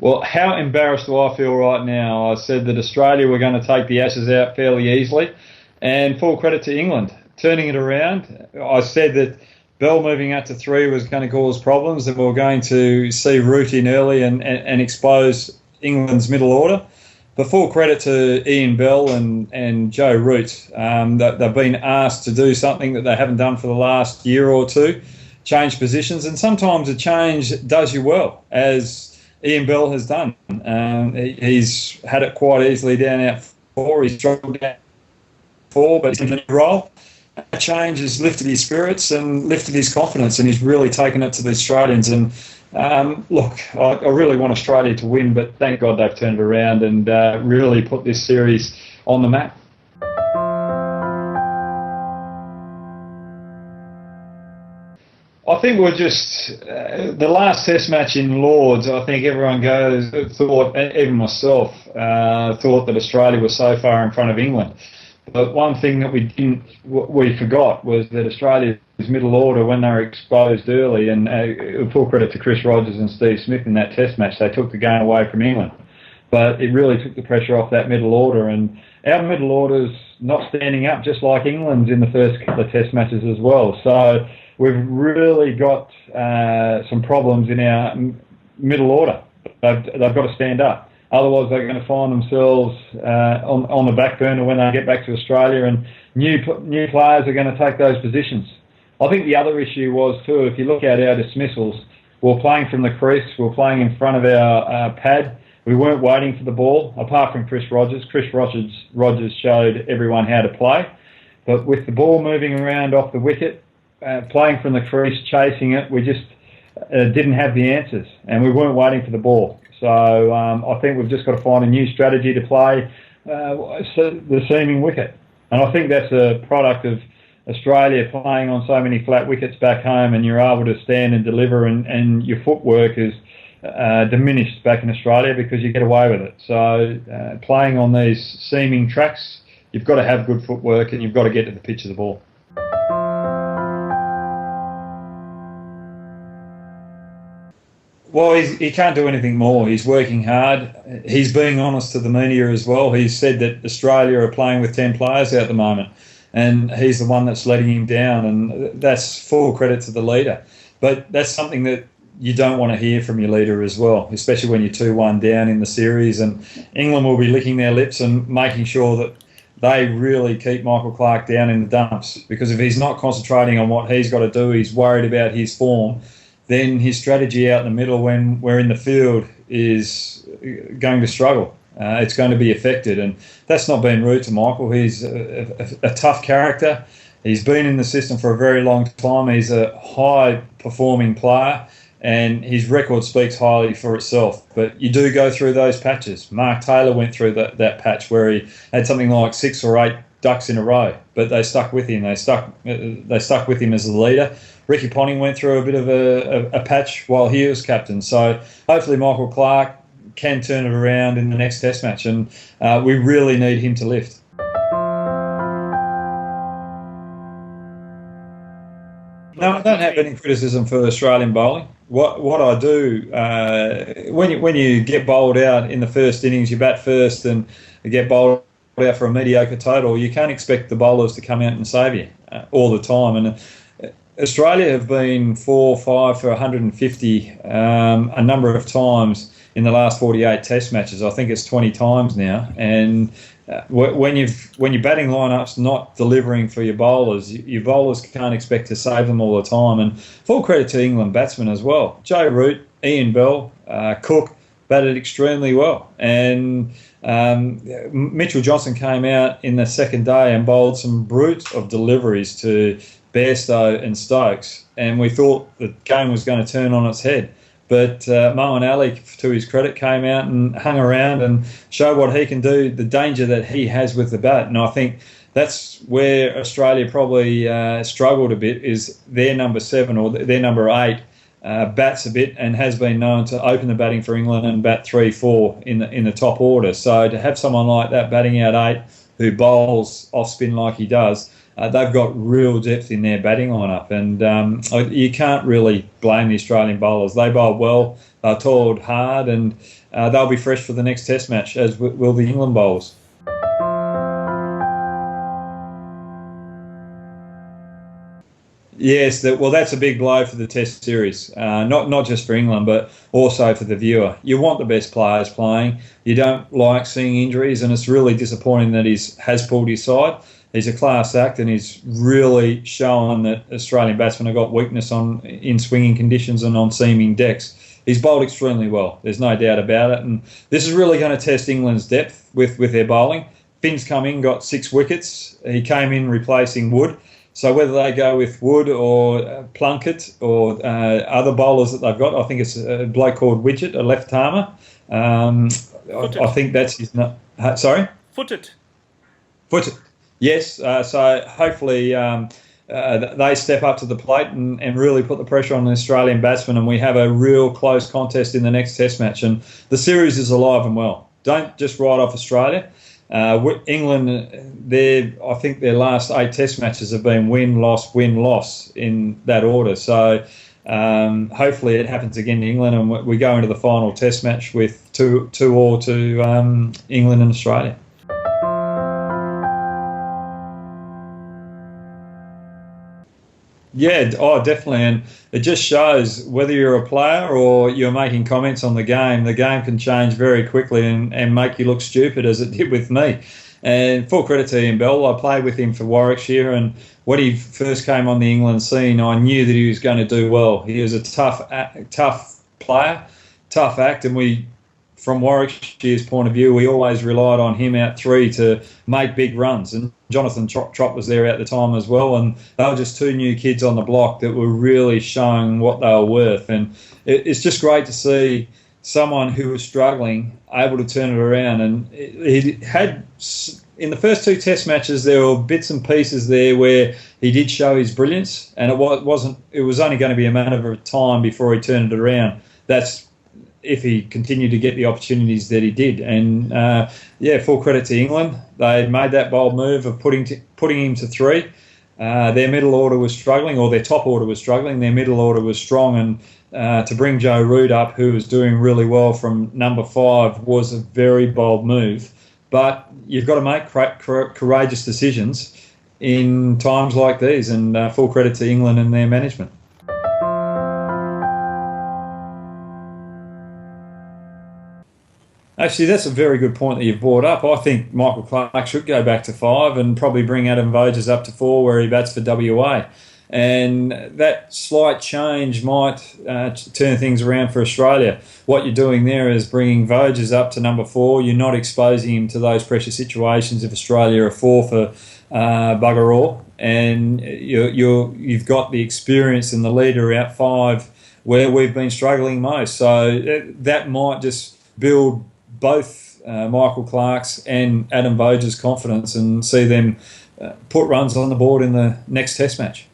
Well, how embarrassed do I feel right now? I said that Australia were going to take the Ashes out fairly easily, and full credit to England turning it around. I said that Bell moving out to 3 was going to cause problems, that we were going to see Root in early and expose England's middle order. But full credit to Ian Bell and Joe Root. They've been asked to do something that they haven't done for the last year or two, change positions, and sometimes a change does you well, as Ian Bell has done. He's had it quite easily down out 4. He's struggled down 4, but he's in the role. A change has lifted his spirits and lifted his confidence, and he's really taken it to the Australians. And look, I really want Australia to win, but thank God they've turned it around and really put this series on the map. I think we're just the last Test match in Lords. I think everyone thought, even myself, thought that Australia was so far in front of England. But one thing that we forgot was that Australia's middle order, when they were exposed early, and full credit to Chris Rogers and Steve Smith in that Test match, they took the game away from England. But it really took the pressure off that middle order, and our middle order's not standing up, just like England's in the first couple of Test matches as well. So we've really got some problems in our middle order. They've got to stand up. Otherwise, they're going to find themselves on the back burner when they get back to Australia, and new players are going to take those positions. I think the other issue was, too, if you look at our dismissals, we're playing from the crease, we're playing in front of our pad. We weren't waiting for the ball, apart from Chris Rogers. Chris Rogers showed everyone how to play. But with the ball moving around off the wicket, playing from the crease, chasing it, we just didn't have the answers, and we weren't waiting for the ball. So I think we've just got to find a new strategy to play the seaming wicket. And I think that's a product of Australia playing on so many flat wickets back home, and you're able to stand and deliver, and your footwork is diminished back in Australia because you get away with it. So playing on these seaming tracks, you've got to have good footwork, and you've got to get to the pitch of the ball. Well, he can't do anything more. He's working hard. He's being honest to the media as well. He's said that Australia are playing with 10 players at the moment, and he's the one that's letting him down, and that's full credit to the leader. But that's something that you don't want to hear from your leader as well, especially when you're 2-1 down in the series, and England will be licking their lips and making sure that they really keep Michael Clarke down in the dumps, because if he's not concentrating on what he's got to do, he's worried about his form, then his strategy out in the middle when we're in the field is going to struggle. It's going to be affected, and that's not being rude to Michael. He's a tough character. He's been in the system for a very long time. He's a high-performing player, and his record speaks highly for itself. But you do go through those patches. Mark Taylor went through that patch where he had something like 6 or 8 ducks in a row, but they stuck with him. They stuck with him as the leader. Ricky Ponting went through a bit of a patch while he was captain. So hopefully Michael Clarke can turn it around in the next Test match, and we really need him to lift. No, I don't have any criticism for Australian bowling. What I do, when you get bowled out in the first innings, you bat first and you get bowled out for a mediocre total, you can't expect the bowlers to come out and save you all the time. And Australia have been 4-5 for 150 a number of times in the last 48 Test matches. I think it's 20 times now. And when your batting lineup's not delivering for your bowlers can't expect to save them all the time. And full credit to England batsmen as well. Joe Root, Ian Bell, Cook batted extremely well. And Mitchell Johnson came out in the second day and bowled some brute of deliveries to Bairstow and Stokes, and we thought the game was going to turn on its head. But Moeen Ali, to his credit, came out and hung around and showed what he can do, the danger that he has with the bat. And I think that's where Australia probably struggled a bit, is their number 7 or their number 8 bats a bit and has been known to open the batting for England and bat 3-4 in the top order. So to have someone like that batting out 8 who bowls off spin like he does, they've got real depth in their batting lineup, and you can't really blame the Australian bowlers. They bowled well, they're toiled hard, and they'll be fresh for the next Test match, as will the England bowlers. Yes, that's a big blow for the Test series, not just for England, but also for the viewer. You want the best players playing. You don't like seeing injuries, and it's really disappointing that he has pulled his side. He's a class act, and he's really shown that Australian batsmen have got weakness in swinging conditions and on seaming decks. He's bowled extremely well. There's no doubt about it, and this is really going to test England's depth with their bowling. Finn's come in, got 6 wickets. He came in replacing Wood. So whether they go with Wood or Plunkett or other bowlers that they've got, I think it's a bloke called Widget, a left-armer. I think that's his name. Sorry? Footed. Yes. So hopefully they step up to the plate and really put the pressure on the Australian batsmen, and we have a real close contest in the next Test match. And the series is alive and well. Don't just write off Australia. England, I think their last 8 Test matches have been win, loss in that order. So hopefully it happens again to England, and we go into the final Test match with 2-2 to England and Australia. Yeah, definitely, and it just shows whether you're a player or you're making comments on the game can change very quickly and make you look stupid, as it did with me. And full credit to Ian Bell, I played with him for Warwickshire, and when he first came on the England scene, I knew that he was going to do well. He was a tough player, tough act, and from Warwickshire's point of view, we always relied on him out 3 to make big runs. And Jonathan Trott was there at the time as well, and they were just 2 new kids on the block that were really showing what they were worth. And it's just great to see someone who was struggling able to turn it around. And he had, in the first 2 Test matches, there were bits and pieces there where he did show his brilliance, and it was only going to be a matter of time before he turned it around. That's if he continued to get the opportunities that he did. And full credit to England. They made that bold move of putting him to 3. Their middle order was struggling, or their top order was struggling. Their middle order was strong, and to bring Joe Root up, who was doing really well from number 5, was a very bold move. But you've got to make courageous decisions in times like these, and full credit to England and their management. Actually, that's a very good point that you've brought up. I think Michael Clarke should go back to 5 and probably bring Adam Voges up to 4 where he bats for WA. And that slight change might turn things around for Australia. What you're doing there is bringing Voges up to number 4. You're not exposing him to those pressure situations if Australia are 4 for bugger all. And you've got the experience and the leader out 5 where we've been struggling most. So that might just build both Michael Clarke's and Adam Voges' confidence and see them put runs on the board in the next Test match.